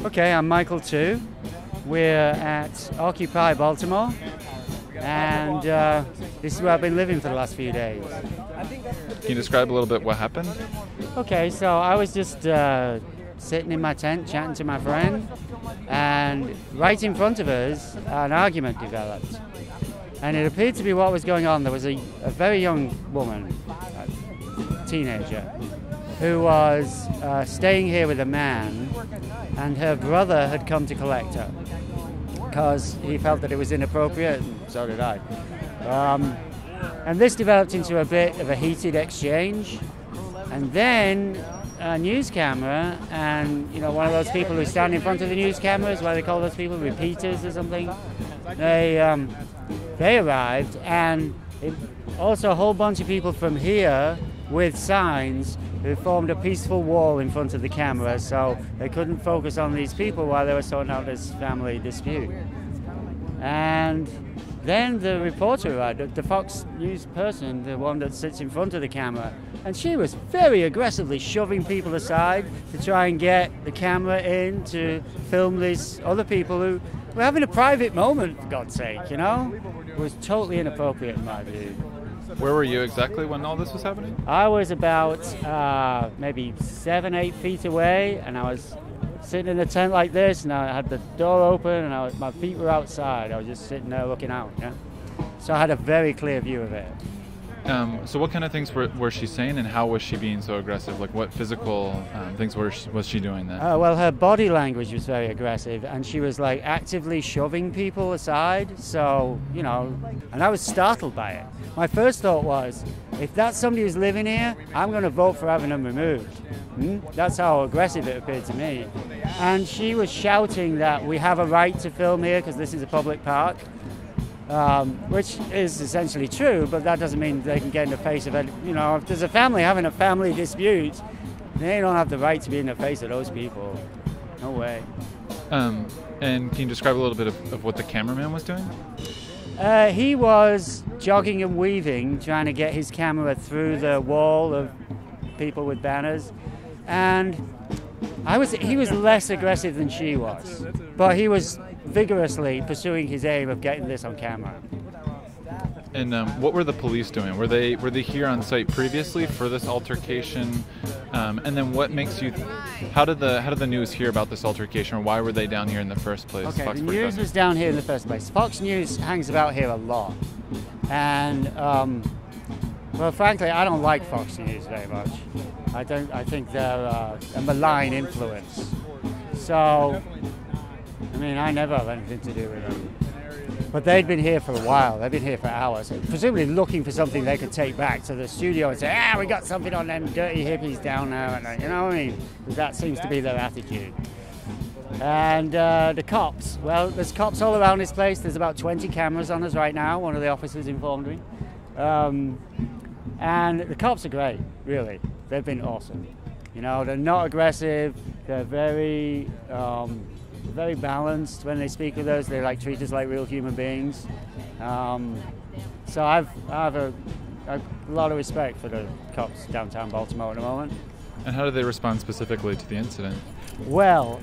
Okay, I'm Michael too. We're at Occupy Baltimore, and this is where I've been living for the last few days. Can you describe a little bit what happened? Okay, so I was just sitting in my tent chatting to my friend, and right in front of us, an argument developed. And it appeared to be what was going on. There was a very young woman, a teenager, who was staying here with a man, and her brother had come to collect her because he felt that it was inappropriate, and so did I. And this developed into a bit of a heated exchange, and then a news camera, and one of those people who stand in front of the news cameras, what do they call those people, repeaters or something, they arrived, and also a whole bunch of people from here with signs who formed a peaceful wall in front of the camera, so they couldn't focus on these people while they were sorting out this family dispute. And then the reporter arrived, the Fox News person, the one that sits in front of the camera, and she was very aggressively shoving people aside to try and get the camera in to film these other people who were having a private moment, for God's sake, It was totally inappropriate in my view. Where were you exactly when all this was happening? I was about maybe 7-8 feet away, and I was sitting in a tent like this, and I had the door open, and my feet were outside. I was just sitting there looking out, So I had a very clear view of it. So what kind of things was she saying, and how was she being so aggressive? Like what physical things was she doing then? Well, her body language was very aggressive, and she was like actively shoving people aside. So, and I was startled by it. My first thought was, if that's somebody who's living here, I'm going to vote for having them removed. That's how aggressive it appeared to me. And she was shouting that we have a right to film here because this is a public park. Which is essentially true, but that doesn't mean they can get in the face of it. If there's a family having a family dispute, they don't have the right to be in the face of those people. No way. And can you describe a little bit of what the cameraman was doing? He was jogging and weaving, trying to get his camera through the wall of people with banners. And he was less aggressive than she was, but he was vigorously pursuing his aim of getting this on camera. And what were the police doing? Were they here on site previously for this altercation? And then what makes you? How did the news hear about this altercation, or why were they down here in the first place? Okay, the news was down here in the first place. Fox News hangs about here a lot, and well, frankly, I don't like Fox News very much. I think they're a malign influence. So, I never have anything to do with them. But they'd been here for a while. They've been here for hours, presumably looking for something they could take back to the studio and say, we got something on them dirty hippies down there. And, you know what I mean? That seems to be their attitude. And the cops, well, there's cops all around this place. There's about 20 cameras on us right now, one of the officers informed me. And the cops are great, really. They've been awesome. They're not aggressive. They're very balanced when they speak with us. They treat us like real human beings. So I have a lot of respect for the cops downtown Baltimore at the moment. And how did they respond specifically to the incident? Well,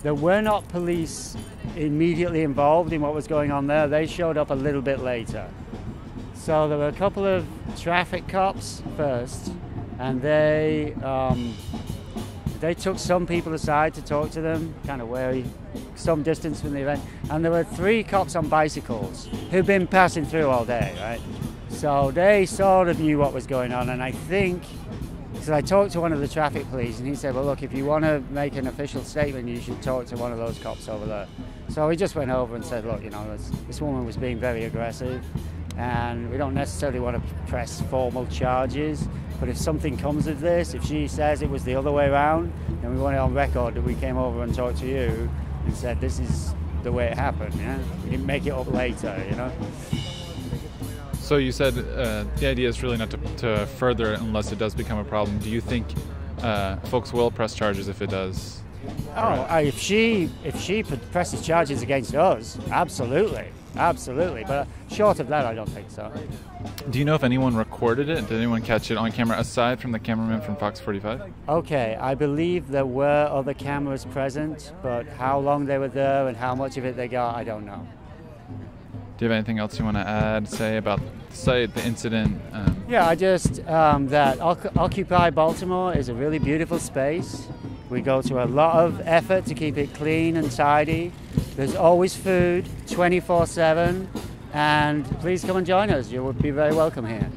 there were not police immediately involved in what was going on there. They showed up a little bit later. So there were a couple of traffic cops first, and they took some people aside to talk to them, kind of wary, some distance from the event. And there were 3 cops on bicycles who'd been passing through all day, right? So they sort of knew what was going on, and I think, so I talked to one of the traffic police, and he said, well, look, if you want to make an official statement, you should talk to one of those cops over there. So we just went over and said, look, this woman was being very aggressive, and we don't necessarily want to press formal charges, but if something comes of this, if she says it was the other way around, then we want it on record that we came over and talked to you and said this is the way it happened. We didn't make it up later. So you said the idea is really not to further it unless it does become a problem. Do you think folks will press charges if it does? If she presses charges against us, absolutely. Absolutely, but short of that, I don't think so. Do you know if anyone recorded it? Did anyone catch it on camera aside from the cameraman from Fox 45? Okay, I believe there were other cameras present, but how long they were there and how much of it they got, I don't know. Do you have anything else you want to add, say about the site, the incident? Yeah, I just, that Occupy Baltimore is a really beautiful space. We go to a lot of effort to keep it clean and tidy. There's always food, 24/7, and please come and join us. You will be very welcome here.